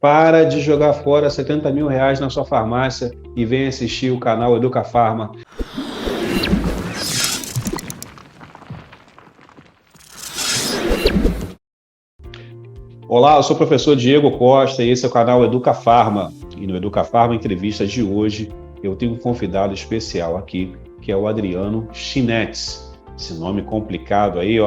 Para de jogar fora 70 mil reais na sua farmácia e vem assistir o canal Educa Farma. Olá, eu sou o professor Diego Costa e esse é o canal Educa Farma. E no Educa Farma Entrevista de hoje, eu tenho um convidado especial aqui, que é o Adriano Chinetes. Esse nome complicado aí,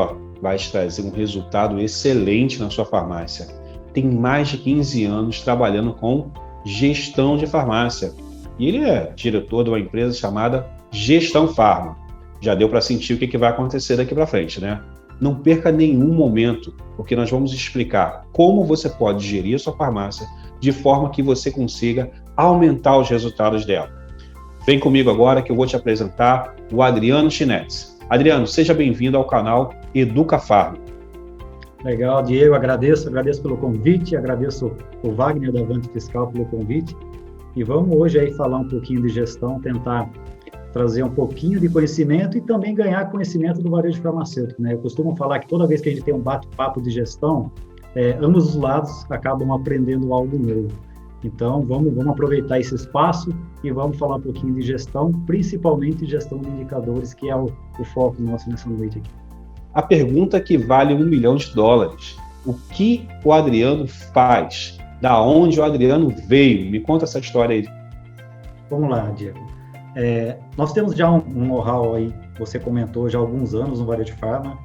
vai te trazer um resultado excelente na sua farmácia. Tem mais de 15 anos trabalhando com gestão de farmácia. E ele é diretor de uma empresa chamada Gestão Farma. Já deu para sentir o que vai acontecer daqui para frente, né? Não perca nenhum momento, porque nós vamos explicar como você pode gerir a sua farmácia de forma que você consiga aumentar os resultados dela. Vem comigo agora que eu vou te apresentar o Adriano Chinetes. Adriano, seja bem-vindo ao canal Educa Farma. Legal, Diego, agradeço pelo convite, agradeço o Wagner da Avante Fiscal pelo convite. E vamos hoje aí falar um pouquinho de gestão, tentar trazer um pouquinho de conhecimento e também ganhar conhecimento do varejo farmacêutico, né? Eu costumo falar que toda vez que a gente tem um bate-papo de gestão, ambos os lados acabam aprendendo algo novo. Então, vamos aproveitar esse espaço e vamos falar um pouquinho de gestão, principalmente gestão de indicadores, que é o foco nosso nessa noite aqui. A pergunta que vale $1 milhão. O que o Adriano faz? Da onde o Adriano veio? Me conta essa história aí. Vamos lá, Diego. Nós temos já um know-how aí, você comentou, já há alguns anos no varejo farma.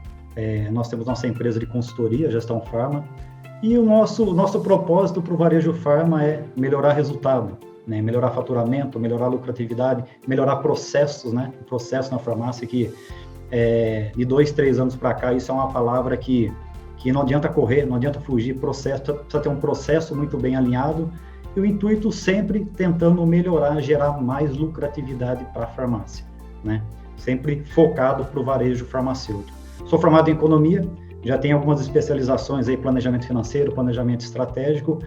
Nós temos nossa empresa de consultoria, Gestão Farma, e o nosso propósito para o varejo farma é melhorar resultado, né? Melhorar faturamento, melhorar lucratividade, melhorar processos, né? O processo na farmácia que de 2, 3 anos para cá, isso é uma palavra que não adianta correr, não adianta fugir, processo, precisa ter um processo muito bem alinhado, e o intuito sempre tentando melhorar, gerar mais lucratividade para a farmácia, né? Sempre focado para o varejo farmacêutico. Sou formado em economia, já tenho algumas especializações aí, planejamento financeiro, planejamento estratégico,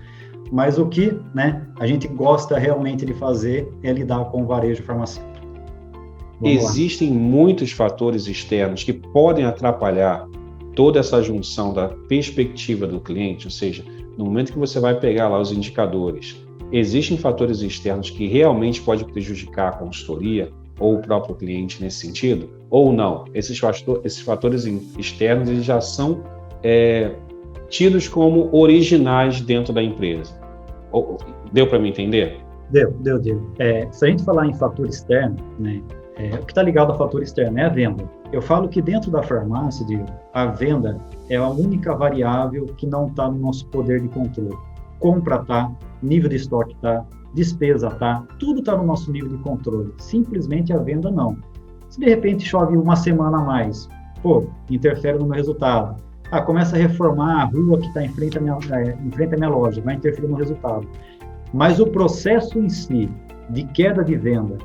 mas o que, né, a gente gosta realmente de fazer é lidar com o varejo farmacêutico. Existem muitos fatores externos que podem atrapalhar toda essa junção da perspectiva do cliente, ou seja, no momento que você vai pegar lá os indicadores, existem fatores externos que realmente podem prejudicar a consultoria ou o próprio cliente nesse sentido? Ou não? Esses fatores externos eles já são tidos como originais dentro da empresa. Deu para me entender? Deu. Se a gente falar em fator externo, né, o que está ligado ao fator externo é a venda. Eu falo que dentro da farmácia, Diego, a venda é a única variável que não está no nosso poder de controle. Compra tá, nível de estoque tá, despesa tá, tudo está no nosso nível de controle. Simplesmente a venda não. Se de repente chove uma semana a mais, interfere no meu resultado. Começa a reformar a rua que está em frente à minha loja, vai interferir no resultado. Mas o processo em si de queda de venda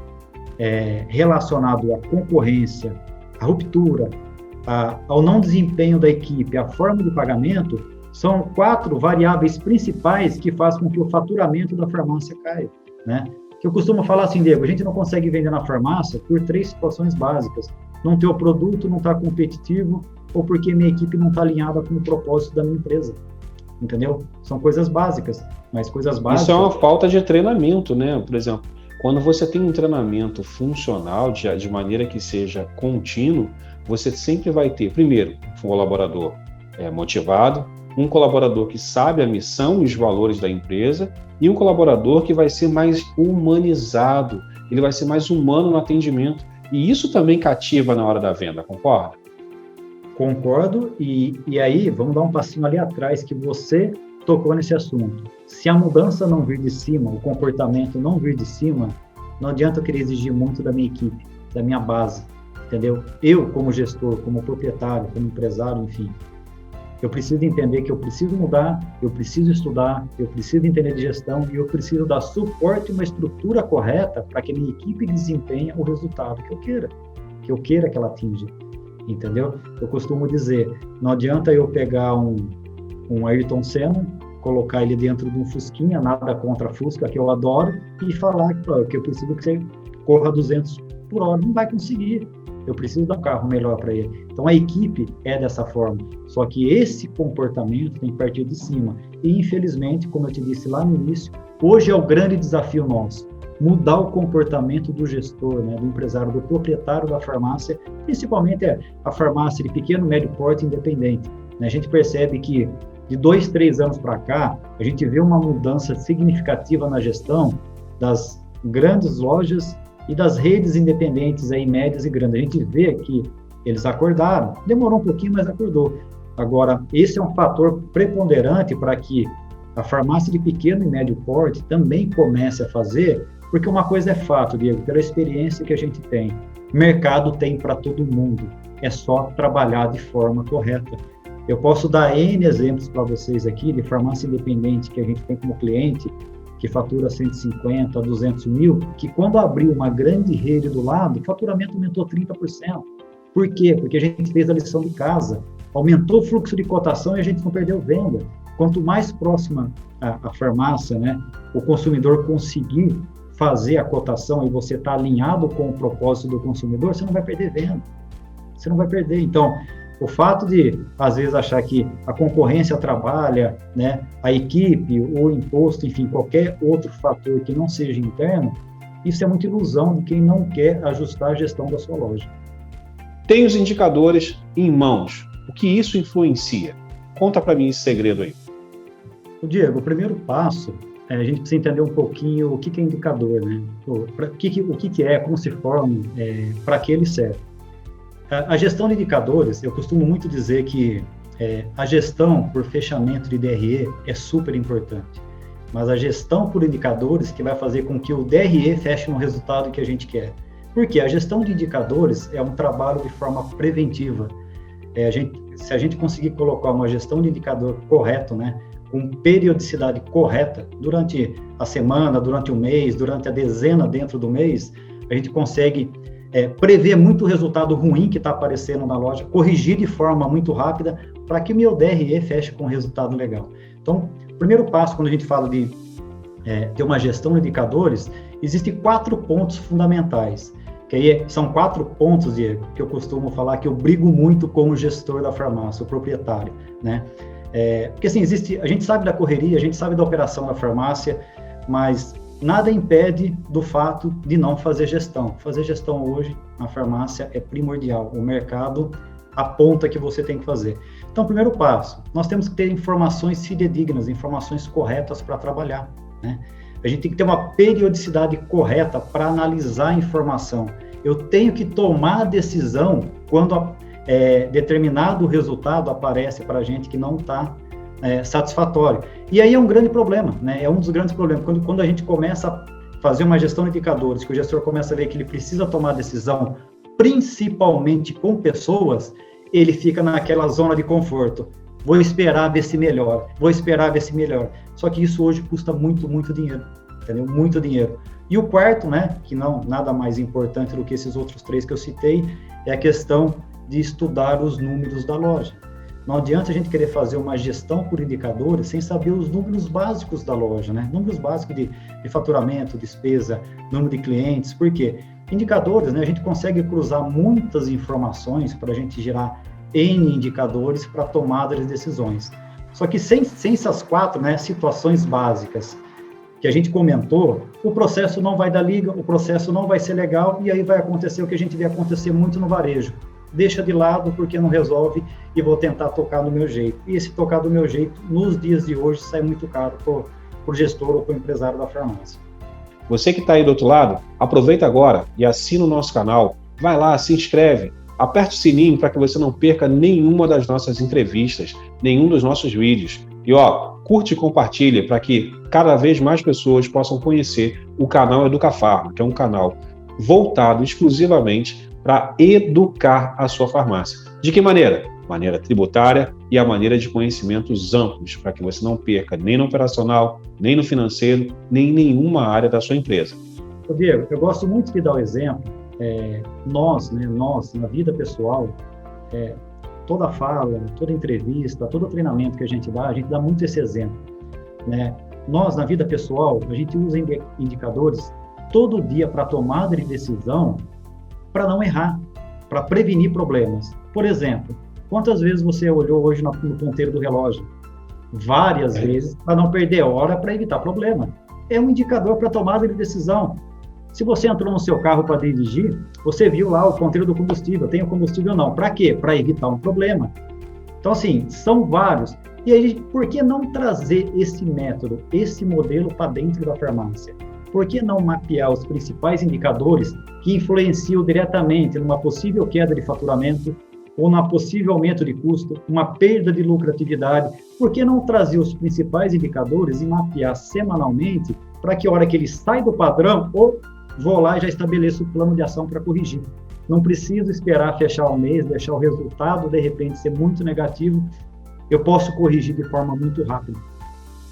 relacionado à concorrência, à ruptura, ao não desempenho da equipe, à forma de pagamento, são 4 variáveis principais que fazem com que o faturamento da farmácia caia, né? Que eu costumo falar assim, Diego, a gente não consegue vender na farmácia por 3 situações básicas. Não ter o produto, não está competitivo, ou porque minha equipe não está alinhada com o propósito da minha empresa. Entendeu? São coisas básicas, mas coisas básicas... Isso é uma falta de treinamento, né? Por exemplo, quando você tem um treinamento funcional de maneira que seja contínuo, você sempre vai ter, primeiro, um colaborador motivado, um colaborador que sabe a missão e os valores da empresa e um colaborador que vai ser mais humanizado, ele vai ser mais humano no atendimento. E isso também cativa na hora da venda, concorda? Concordo, e aí vamos dar um passinho ali atrás que você tocou nesse assunto. Se a mudança não vir de cima, o comportamento não vir de cima, não adianta eu querer exigir muito da minha equipe, da minha base, entendeu? Eu, como gestor, como proprietário, como empresário, enfim, eu preciso entender que eu preciso mudar, eu preciso estudar, eu preciso entender de gestão e eu preciso dar suporte e uma estrutura correta para que a minha equipe desempenhe o resultado que eu queira que ela atinja, entendeu? Eu costumo dizer, não adianta eu pegar um Ayrton Senna, colocar ele dentro de um Fusquinha, nada contra a Fusca, que eu adoro, e falar que eu preciso que você corra 200 por hora, não vai conseguir, eu preciso dar um carro melhor para ele. Então, a equipe é dessa forma. Só que esse comportamento tem que partir de cima. E, infelizmente, como eu te disse lá no início, hoje é o grande desafio nosso. Mudar o comportamento do gestor, né, do empresário, do proprietário da farmácia, principalmente a farmácia de pequeno, médio porte independente. Né? A gente percebe que de 2, 3 anos para cá, a gente vê uma mudança significativa na gestão das grandes lojas e das redes independentes, aí, médias e grandes. A gente vê que eles acordaram, demorou um pouquinho, mas acordou. Agora, esse é um fator preponderante para que a farmácia de pequeno e médio porte também comece a fazer, porque uma coisa é fato, Diego, pela experiência que a gente tem, mercado tem para todo mundo, é só trabalhar de forma correta. Eu posso dar N exemplos para vocês aqui de farmácia independente que a gente tem como cliente, que fatura 150, 200 mil, que quando abriu uma grande rede do lado, o faturamento aumentou 30%. Por quê? Porque a gente fez a lição de casa, aumentou o fluxo de cotação e a gente não perdeu venda. Quanto mais próxima a farmácia, né, o consumidor conseguir fazer a cotação e você está alinhado com o propósito do consumidor, você não vai perder venda. Você não vai perder. Então, o fato de, às vezes, achar que a concorrência trabalha, né, a equipe, o imposto, enfim, qualquer outro fator que não seja interno, isso é muita ilusão de quem não quer ajustar a gestão da sua loja. Tem os indicadores em mãos. O que isso influencia? Conta para mim esse segredo aí. Diego, o primeiro passo, a gente precisa entender um pouquinho o que é indicador, né? O que é, como se forma, para que ele serve. A gestão de indicadores, eu costumo muito dizer que a gestão por fechamento de DRE é super importante, mas a gestão por indicadores que vai fazer com que o DRE feche no resultado que a gente quer. Por quê? A gestão de indicadores é um trabalho de forma preventiva. Se a gente conseguir colocar uma gestão de indicador correto, né, com periodicidade correta, durante a semana, durante o mês, durante a dezena dentro do mês, a gente consegue prever muito resultado ruim que está aparecendo na loja, corrigir de forma muito rápida para que o meu DRE feche com um resultado legal. Então, o primeiro passo, quando a gente fala de ter uma gestão de indicadores, existem 4 pontos fundamentais, que aí são 4 pontos, Diego, que eu costumo falar que eu brigo muito com o gestor da farmácia, o proprietário, né? Porque assim, a gente sabe da correria, a gente sabe da operação da farmácia, mas nada impede do fato de não fazer gestão. Fazer gestão hoje na farmácia é primordial. O mercado aponta que você tem que fazer. Então, primeiro passo, nós temos que ter informações fidedignas, informações corretas para trabalhar, né? A gente tem que ter uma periodicidade correta para analisar a informação. Eu tenho que tomar a decisão quando determinado resultado aparece para a gente que não está satisfatório. E aí é um grande problema, né? É um dos grandes problemas. Quando a gente começa a fazer uma gestão de indicadores, que o gestor começa a ver que ele precisa tomar decisão, principalmente com pessoas, ele fica naquela zona de conforto. Vou esperar ver se melhora, Só que isso hoje custa muito, muito dinheiro, entendeu? Muito dinheiro. E o quarto, né, que não nada mais importante do que esses outros 3 que eu citei, é a questão de estudar os números da loja. Não adianta a gente querer fazer uma gestão por indicadores sem saber os números básicos da loja, né? Números básicos de faturamento, despesa, número de clientes. Por quê? Indicadores, né? A gente consegue cruzar muitas informações para a gente gerar N indicadores para tomada de decisões. Só que sem essas 4, né, situações básicas que a gente comentou, o processo não vai dar liga, o processo não vai ser legal e aí vai acontecer o que a gente vê acontecer muito no varejo. Deixa de lado porque não resolve e vou tentar tocar do meu jeito. E esse tocar do meu jeito, nos dias de hoje, sai muito caro para o gestor ou para o empresário da farmácia. Você que está aí do outro lado, aproveita agora e assina o nosso canal. Vai lá, se inscreve, aperte o sininho para que você não perca nenhuma das nossas entrevistas, nenhum dos nossos vídeos. E curte e compartilha para que cada vez mais pessoas possam conhecer o canal Educafarma, que é um canal voltado exclusivamente para educar a sua farmácia. De que maneira? Maneira tributária e a maneira de conhecimentos amplos, para que você não perca nem no operacional, nem no financeiro, nem em nenhuma área da sua empresa. Diego, eu gosto muito de dar o exemplo, nós, na vida pessoal, toda fala, toda entrevista, todo treinamento que a gente dá muito esse exemplo, né? Nós, na vida pessoal, a gente usa indicadores todo dia para tomada de decisão, para não errar. para prevenir problemas. Por exemplo, quantas vezes você olhou hoje no ponteiro do relógio? Várias vezes, para não perder hora, para evitar problema. É um indicador para tomada de decisão. Se você entrou no seu carro para dirigir, você viu lá o ponteiro do combustível, tem o combustível ou não. Para quê? Para evitar um problema. Então, assim, são vários. E aí, por que não trazer esse método, esse modelo para dentro da farmácia? Por que não mapear os principais indicadores que influenciam diretamente numa possível queda de faturamento ou num possível aumento de custo, uma perda de lucratividade? Por que não trazer os principais indicadores e mapear semanalmente para que a hora que ele sai do padrão, ou vou lá e já estabeleço o plano de ação para corrigir? Não preciso esperar fechar o mês, deixar o resultado, de repente, ser muito negativo. Eu posso corrigir de forma muito rápida.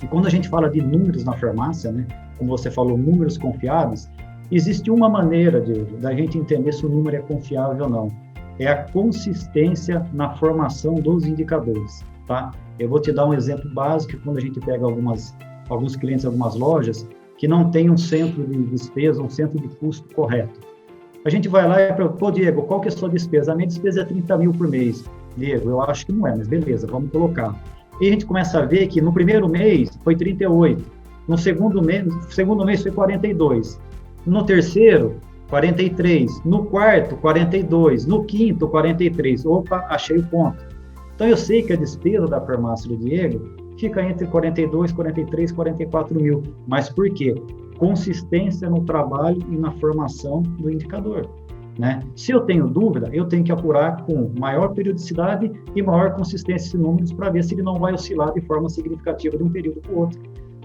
E quando a gente fala de números na farmácia, né, como você falou, números confiáveis, existe uma maneira da gente entender se o número é confiável ou não. É a consistência na formação dos indicadores, tá? Eu vou te dar um exemplo básico, quando a gente pega alguns clientes, algumas lojas, que não tem um centro de despesa, um centro de custo correto. A gente vai lá e pergunta, pô, Diego, qual que é a sua despesa? A minha despesa é 30 mil por mês. Diego, eu acho que não é, mas beleza, vamos colocar. E a gente começa a ver que no primeiro mês foi 38, no segundo mês foi 42, no terceiro, 43, no quarto, 42, no quinto, 43. Opa, achei o ponto. Então, eu sei que a despesa da farmácia do Diego fica entre 42, 43, 44 mil. Mas por quê? Consistência no trabalho e na formação do indicador, né? Se eu tenho dúvida, eu tenho que apurar com maior periodicidade e maior consistência de números para ver se ele não vai oscilar de forma significativa de um período para o outro,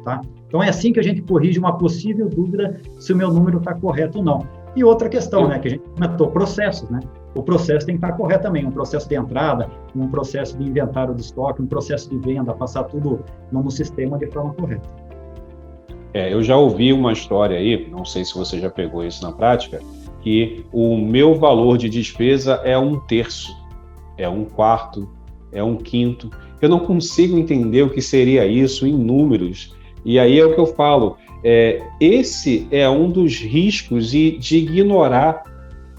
tá? Então, é assim que a gente corrige uma possível dúvida se o meu número está correto ou não. E outra questão, né, que a gente comentou, processos, né? O processo tem que estar correto também, um processo de entrada, um processo de inventário de estoque, um processo de venda, passar tudo no sistema de forma correta. Eu já ouvi uma história aí, não sei se você já pegou isso na prática, que o meu valor de despesa é 1/3, é 1/4, é 1/5. Eu não consigo entender o que seria isso em números. E aí é o que eu falo, esse é um dos riscos de ignorar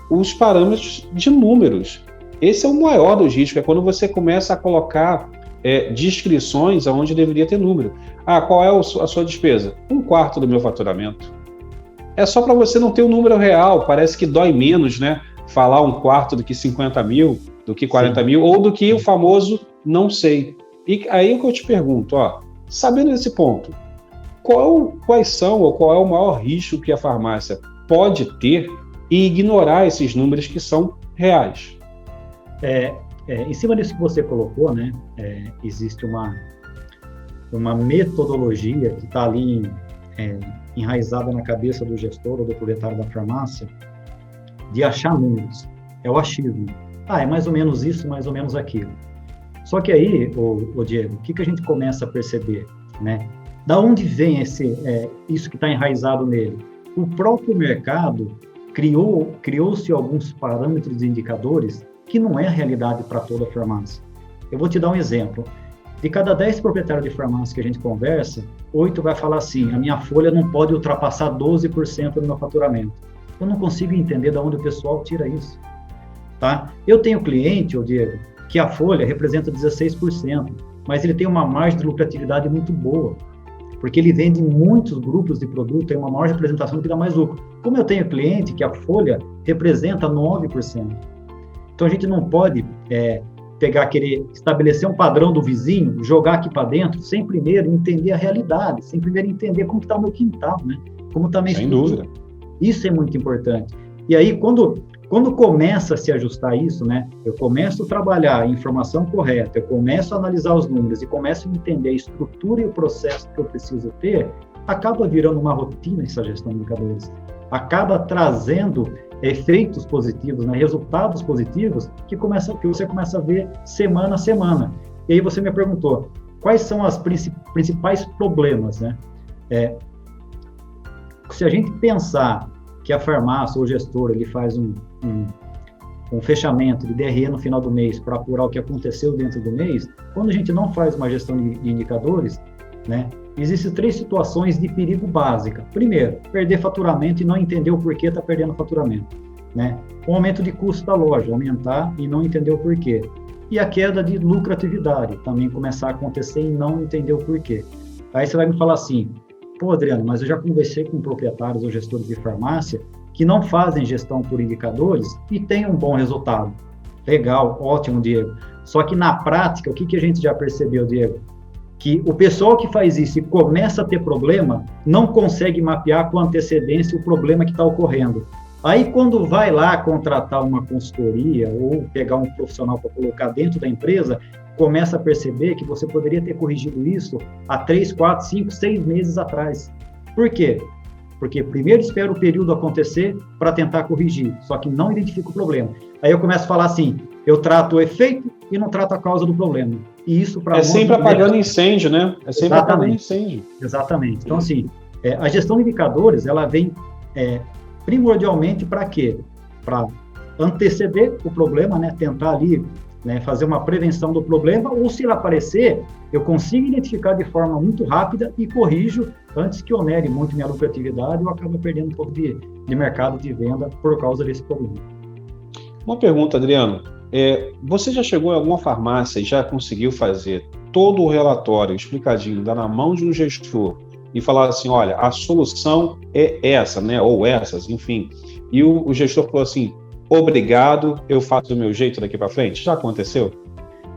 os parâmetros de números. Esse é o maior dos riscos, é quando você começa a colocar descrições onde deveria ter número. Qual é a sua despesa? 1/4 do meu faturamento. É só para você não ter o número real, parece que dói menos, né? Falar 1/4 do que 50 mil, do que 40 mil, ou do que o famoso não sei. E aí o que eu te pergunto, sabendo desse ponto, qual é o maior risco que a farmácia pode ter e ignorar esses números que são reais? Em cima disso que você colocou, né, existe uma metodologia que está ali enraizada na cabeça do gestor ou do proprietário da farmácia de achar números. É o achismo. É mais ou menos isso, mais ou menos aquilo. Só que aí, o Diego, o que a gente começa a perceber, né? Da onde vem isso que está enraizado nele? O próprio mercado criou-se alguns parâmetros e indicadores que não é a realidade para toda a farmácia. Eu vou te dar um exemplo. De cada 10 proprietários de farmácia que a gente conversa, 8 vai falar assim, a minha folha não pode ultrapassar 12% do meu faturamento. Eu não consigo entender de onde o pessoal tira isso, tá? Eu tenho cliente, Diego, que a folha representa 16%, mas ele tem uma margem de lucratividade muito boa, porque ele vende muitos grupos de produto, tem uma maior representação que dá mais lucro. Como eu tenho cliente que a folha representa 9%. Então, a gente não pode querer estabelecer um padrão do vizinho, jogar aqui para dentro, sem primeiro entender a realidade, sem primeiro entender como está o meu quintal, né? Como está a minha estrutura. Sem dúvida. Isso é muito importante. E aí, quando começa a se ajustar isso, né? Eu começo a trabalhar a informação correta, eu começo a analisar os números e começo a entender a estrutura e o processo que eu preciso ter, acaba virando uma rotina essa gestão de indicadores. Acaba trazendo efeitos positivos, né, resultados positivos que você começa a ver semana a semana. E aí você me perguntou, quais são os principais problemas, né? Se a gente pensar que a farmácia ou o gestor ele faz um fechamento de DRE no final do mês para apurar o que aconteceu dentro do mês, quando a gente não faz uma gestão de indicadores, né, existem 3 situações de perigo básica. Primeiro, perder faturamento e não entender o porquê está perdendo faturamento. né? O aumento de custo da loja, aumentar e não entender o porquê. E a queda de lucratividade, também começar a acontecer e não entender o porquê. Aí você vai me falar assim, pô, Adriano, mas eu já conversei com proprietários ou gestores de farmácia que não fazem gestão por indicadores e têm um bom resultado. Legal, ótimo, Diego. Só que na prática, o que a gente já percebeu, Diego? Que o pessoal que faz isso e começa a ter problema, não consegue mapear com antecedência o problema que está ocorrendo. Aí, quando vai lá contratar uma consultoria ou pegar um profissional para colocar dentro da empresa, começa a perceber que você poderia ter corrigido isso há 3, 4, 5, 6 meses atrás. Por quê? Porque primeiro espera o período acontecer para tentar corrigir, só que não identifica o problema. Aí eu começo a falar assim, eu trato o efeito e não trato a causa do problema. E isso para sempre apagando incêndio, né? É sempre apagando incêndio. Exatamente. Então, assim, a gestão de indicadores, ela vem primordialmente para quê? Para anteceder o problema, né? Tentar ali, né, fazer uma prevenção do problema, ou se ele aparecer, eu consigo identificar de forma muito rápida e corrijo antes que onere muito minha lucratividade ou acabe perdendo um pouco de mercado de venda por causa desse problema. Uma pergunta, Adriano. Você já chegou em alguma farmácia e já conseguiu fazer todo o relatório explicadinho, dar na mão de um gestor e falar assim, olha, a solução é essa, né? Ou essas, enfim. E o gestor falou assim, obrigado, eu faço do meu jeito daqui para frente. Já aconteceu?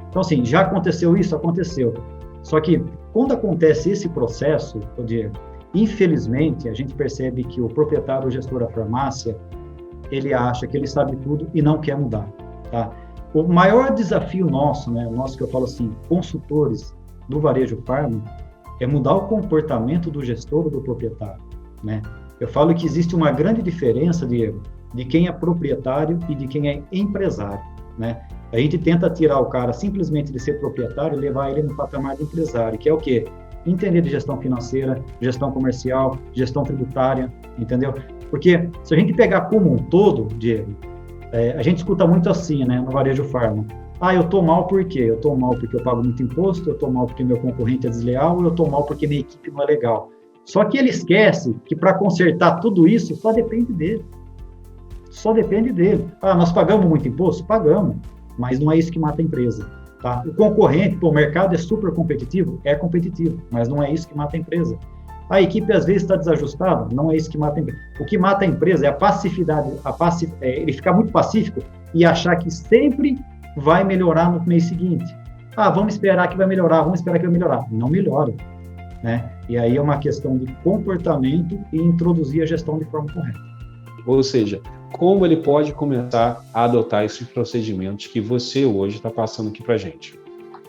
Então, assim, já aconteceu isso? Aconteceu. Só que, quando acontece esse processo, Diego, infelizmente, a gente percebe que o proprietário ou gestor da farmácia, ele acha que ele sabe tudo e não quer mudar, tá? O maior desafio nosso, né, nosso que eu falo assim, consultores do varejo farma, é mudar o comportamento do gestor ou do proprietário, né? Eu falo que existe uma grande diferença, Diego, de quem é proprietário e de quem é empresário, né? A gente tenta tirar o cara simplesmente de ser proprietário e levar ele no patamar de empresário, que é o quê? Entender de gestão financeira, gestão comercial, gestão tributária, entendeu? Porque se a gente pegar como um todo, Diego, a gente escuta muito assim, né, no varejo farma. Ah, eu tô mal por quê? Eu tô mal porque eu pago muito imposto, eu tô mal porque meu concorrente é desleal, ou eu tô mal porque minha equipe não é legal. Só que ele esquece que para consertar tudo isso só depende dele. Só depende dele. Ah, nós pagamos muito imposto? Pagamos, mas não é isso que mata a empresa. Tá? O concorrente, o mercado é super competitivo? É competitivo, mas não é isso que mata a empresa. A equipe às vezes está desajustada? Não é isso que mata a empresa. O que mata a empresa é a passividade, ele ficar muito pacífico e achar que sempre vai melhorar no mês seguinte. Ah, vamos esperar que vai melhorar, vamos esperar que vai melhorar. Não melhora, né? E aí é uma questão de comportamento e introduzir a gestão de forma correta. Ou seja, como ele pode começar a adotar esses procedimentos que você hoje está passando aqui para a gente?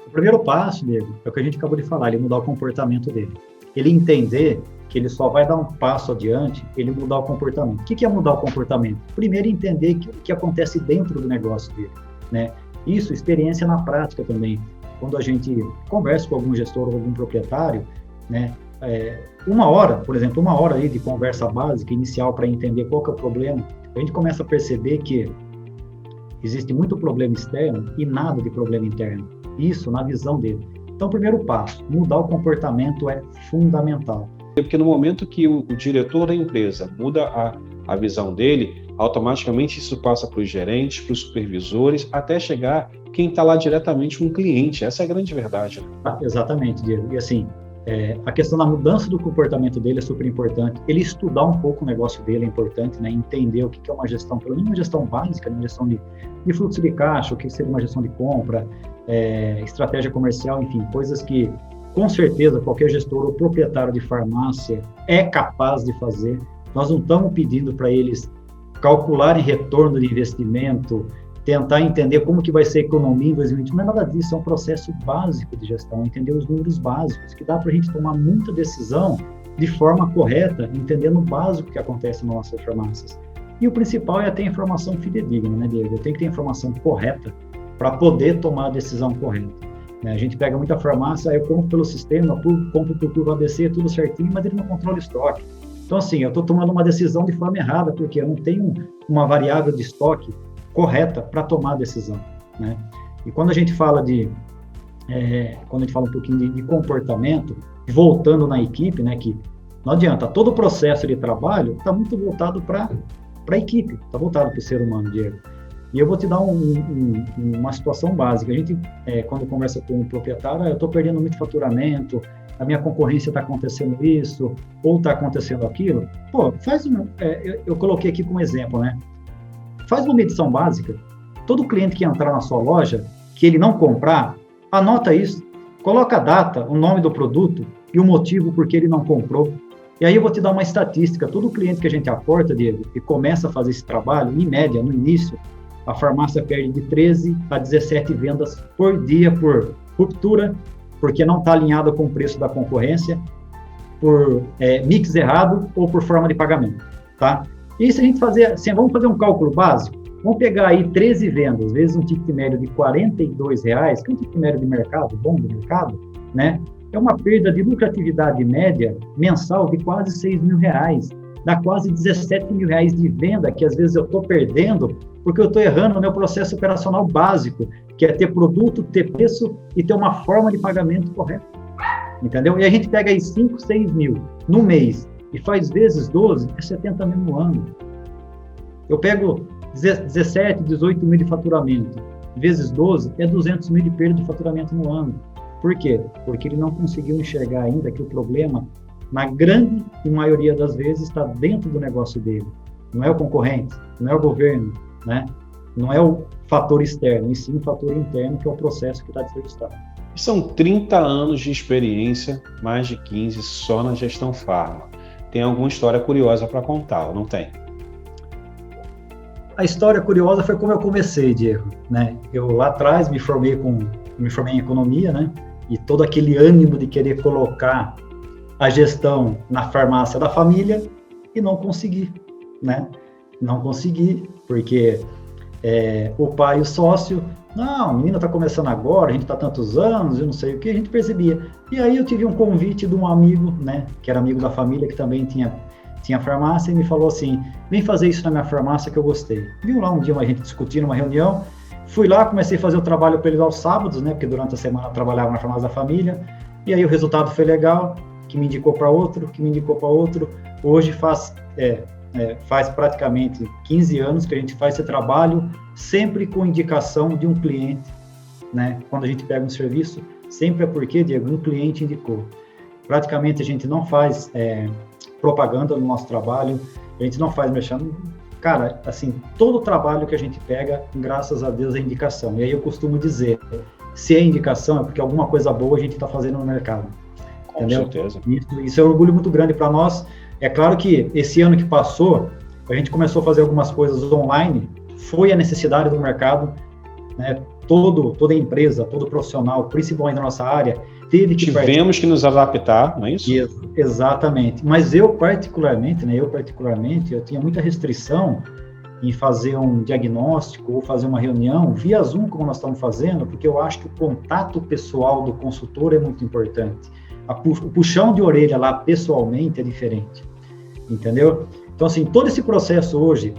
O primeiro passo, Diego, é o que a gente acabou de falar, ele mudar o comportamento dele. Ele entender que ele só vai dar um passo adiante, ele mudar o comportamento. O que é mudar o comportamento? Primeiro, entender o que acontece dentro do negócio dele, né? Isso, experiência na prática também. Quando a gente conversa com algum gestor ou algum proprietário, né? Uma hora aí de conversa básica, inicial, para entender qual que é o problema, a gente começa a perceber que existe muito problema externo e nada de problema interno. Isso na visão dele. Então, o primeiro passo, mudar o comportamento é fundamental. Porque no momento que o diretor da empresa muda a visão dele, automaticamente isso passa para os gerentes, para os supervisores, até chegar quem está lá diretamente com o cliente. Essa é a grande verdade. Né? Exatamente, Diego. E assim, a questão da mudança do comportamento dele é super importante. Ele estudar um pouco o negócio dele é importante, né? Entender o que é uma gestão, pelo menos uma gestão básica, uma gestão de fluxo de caixa, o que seria uma gestão de compra, estratégia comercial, enfim, coisas que com certeza qualquer gestor ou proprietário de farmácia é capaz de fazer. Nós não estamos pedindo para eles calcularem retorno de investimento, tentar entender como que vai ser a economia em 2020, não é nada disso, é um processo básico de gestão, entender os números básicos, que dá para a gente tomar muita decisão de forma correta, entendendo o básico que acontece nas nossas farmácias. E o principal é ter informação fidedigna, né, Diego? Eu tenho que ter informação correta para poder tomar a decisão correta. A gente pega muita farmácia, eu compro pelo sistema, compro por curva ABC, tudo certinho, mas ele não controla o estoque. Então, assim, eu estou tomando uma decisão de forma errada, porque eu não tenho uma variável de estoque correta para tomar a decisão, né? E quando a gente fala quando a gente fala um pouquinho de comportamento, voltando na equipe, né, que não adianta, todo o processo de trabalho está muito voltado para para a equipe, está voltado para o ser humano, Diego. E eu vou te dar uma situação básica. A gente, quando conversa com um proprietário, eu estou perdendo muito faturamento, a minha concorrência está acontecendo isso, ou está acontecendo aquilo. Pô, eu coloquei aqui como exemplo, né? Faz uma medição básica. Todo cliente que entrar na sua loja, que ele não comprar, anota isso, coloca a data, o nome do produto e o motivo por que ele não comprou. E aí eu vou te dar uma estatística. Todo cliente que a gente aporta, Diego, e começa a fazer esse trabalho, em média, no início, a farmácia perde de 13 a 17 vendas por dia por ruptura, porque não está alinhada com o preço da concorrência, por mix errado ou por forma de pagamento, tá? E se a gente fazer, assim, vamos fazer um cálculo básico, vamos pegar aí 13 vendas, vezes um ticket médio de R$42, que é um ticket médio de mercado, bom de mercado, né? É uma perda de lucratividade média mensal de quase R$6.000, dá quase R$17.000 de venda, que às vezes eu estou perdendo, porque eu estou errando no meu processo operacional básico, que é ter produto, ter preço e ter uma forma de pagamento correta. Entendeu? E a gente pega aí 5, 6 mil no mês e faz vezes 12, é 70 mil no ano. Eu pego 17, 18 mil de faturamento, vezes 12, é 200 mil de perda de faturamento no ano. Por quê? Porque ele não conseguiu enxergar ainda que o problema, na grande maioria das vezes, está dentro do negócio dele. Não é o concorrente, não é o governo, né? Não é o fator externo, e sim o fator interno, que é o processo que está desajustado. São 30 anos de experiência, mais de 15 só na gestão farma. Tem alguma história curiosa para contar, ou não tem? A história curiosa foi como eu comecei, Diego, né? Eu lá atrás me formei em economia, né? E todo aquele ânimo de querer colocar a gestão na farmácia da família e não consegui, né? Não consegui, porque o pai e o sócio, não, a menina está começando agora, a gente está tantos anos, eu não sei o que, a gente percebia. E aí eu tive um convite de um amigo, né, que era amigo da família, que também tinha farmácia, e me falou assim, vem fazer isso na minha farmácia que eu gostei. Viu lá um dia a gente discutindo uma reunião, fui lá, comecei a fazer o trabalho para eles aos sábados, né, porque durante a semana eu trabalhava na farmácia da família, e aí o resultado foi legal, que me indicou para outro, hoje faz praticamente 15 anos que a gente faz esse trabalho, sempre com indicação de um cliente, né? Quando a gente pega um serviço, sempre é porque, Diego, um cliente indicou. Praticamente a gente não faz propaganda no nosso trabalho, a gente não faz mexendo. Cara, assim, todo o trabalho que a gente pega, graças a Deus, é indicação. E aí eu costumo dizer, se é indicação, é porque alguma coisa boa a gente está fazendo no mercado. Com entendeu? certeza. Isso é um orgulho muito grande para nós. É claro que esse ano que passou, a gente começou a fazer algumas coisas online, foi a necessidade do mercado, né? Toda empresa, todo profissional, principalmente na nossa área, tivemos que nos adaptar, não é isso? Exatamente. Mas eu particularmente, eu tinha muita restrição em fazer um diagnóstico ou fazer uma reunião via Zoom, como nós estamos fazendo, porque eu acho que o contato pessoal do consultor é muito importante. O puxão de orelha lá pessoalmente é diferente, entendeu? Então, assim, todo esse processo hoje,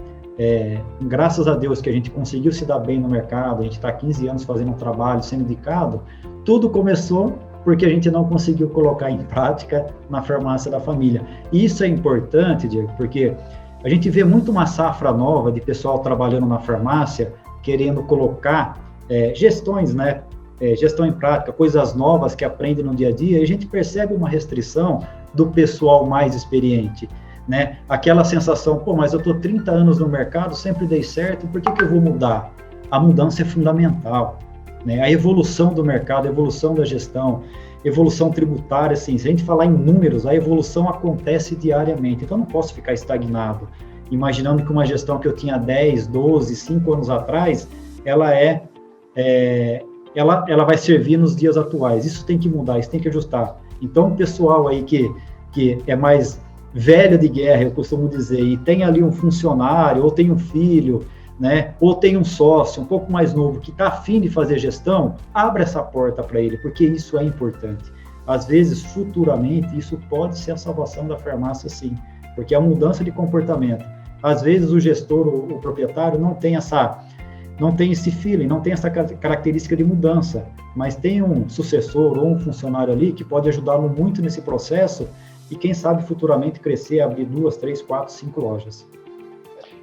graças a Deus que a gente conseguiu se dar bem no mercado, a gente está há 15 anos fazendo um trabalho, sendo indicado, tudo começou porque a gente não conseguiu colocar em prática na farmácia da família. E isso é importante, Diego, porque a gente vê muito uma safra nova de pessoal trabalhando na farmácia, querendo colocar gestões, né? Gestão em prática, coisas novas que aprende no dia a dia, e a gente percebe uma restrição do pessoal mais experiente, né? Aquela sensação, pô, mas eu estou 30 anos no mercado, sempre dei certo, por que eu vou mudar? A mudança é fundamental, né? A evolução do mercado, a evolução da gestão, evolução tributária, assim, se a gente falar em números, a evolução acontece diariamente, então eu não posso ficar estagnado, imaginando que uma gestão que eu tinha 10, 12, 5 anos atrás, ela vai servir nos dias atuais. Isso tem que mudar, isso tem que ajustar. Então, o pessoal aí que é mais velho de guerra, eu costumo dizer, e tem ali um funcionário, ou tem um filho, né, ou tem um sócio um pouco mais novo que está afim de fazer gestão, abre essa porta para ele, porque isso é importante. Às vezes, futuramente, isso pode ser a salvação da farmácia, sim, porque é a mudança de comportamento. Às vezes, o gestor, o proprietário, não tem esse feeling, não tem essa característica de mudança, mas tem um sucessor ou um funcionário ali que pode ajudá-lo muito nesse processo e, quem sabe, futuramente crescer, abrir 2, 3, 4, 5 lojas.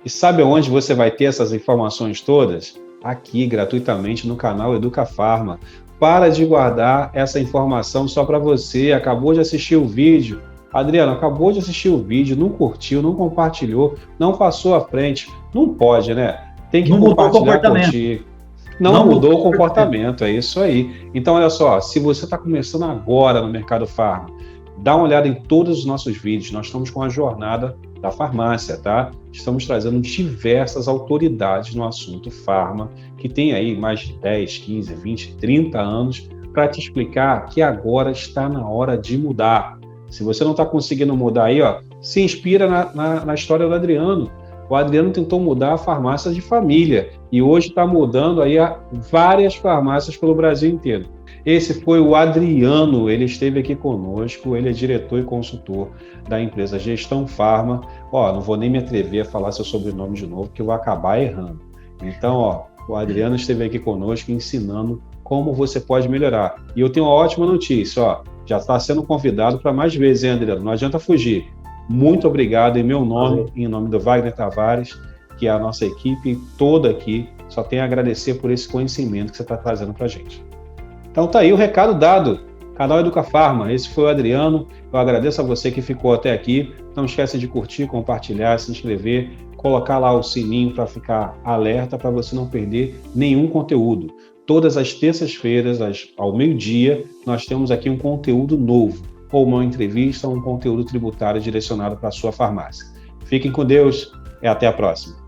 E sabe onde você vai ter essas informações todas? Aqui, gratuitamente, no canal Educa Farma. Para de guardar essa informação só para você. Acabou de assistir o vídeo. Adriano, acabou de assistir o vídeo, não curtiu, não compartilhou, não passou à frente. Não pode, né? Tem que Não mudou o compartilhar, comportamento. curtir. Não mudou o comportamento, é isso aí. Então, olha só, se você está começando agora no mercado farma, dá uma olhada em todos os nossos vídeos. Nós estamos com a jornada da farmácia, tá? Estamos trazendo diversas autoridades no assunto farma, que tem aí mais de 10, 15, 20, 30 anos, para te explicar que agora está na hora de mudar. Se você não está conseguindo mudar aí, ó, se inspira na história do Adriano. O Adriano tentou mudar a farmácia de família e hoje está mudando aí várias farmácias pelo Brasil inteiro. Esse foi o Adriano, ele esteve aqui conosco, ele é diretor e consultor da empresa Gestão Farma. Ó, não vou nem me atrever a falar seu sobrenome de novo, que eu vou acabar errando. Então, ó, o Adriano esteve aqui conosco ensinando como você pode melhorar. E eu tenho uma ótima notícia, ó, já está sendo convidado para mais vezes, hein, Adriano? Não adianta fugir. Muito obrigado em meu nome, em nome do Wagner Tavares, que é a nossa equipe toda aqui. Só tenho a agradecer por esse conhecimento que você está trazendo para a gente. Então tá aí o recado dado. Canal Educa Farma, esse foi o Adriano. Eu agradeço a você que ficou até aqui. Não esquece de curtir, compartilhar, se inscrever, colocar lá o sininho para ficar alerta para você não perder nenhum conteúdo. Todas as terças-feiras, ao meio-dia, nós temos aqui um conteúdo novo, ou uma entrevista, ou um conteúdo tributário direcionado para a sua farmácia. Fiquem com Deus e até a próxima.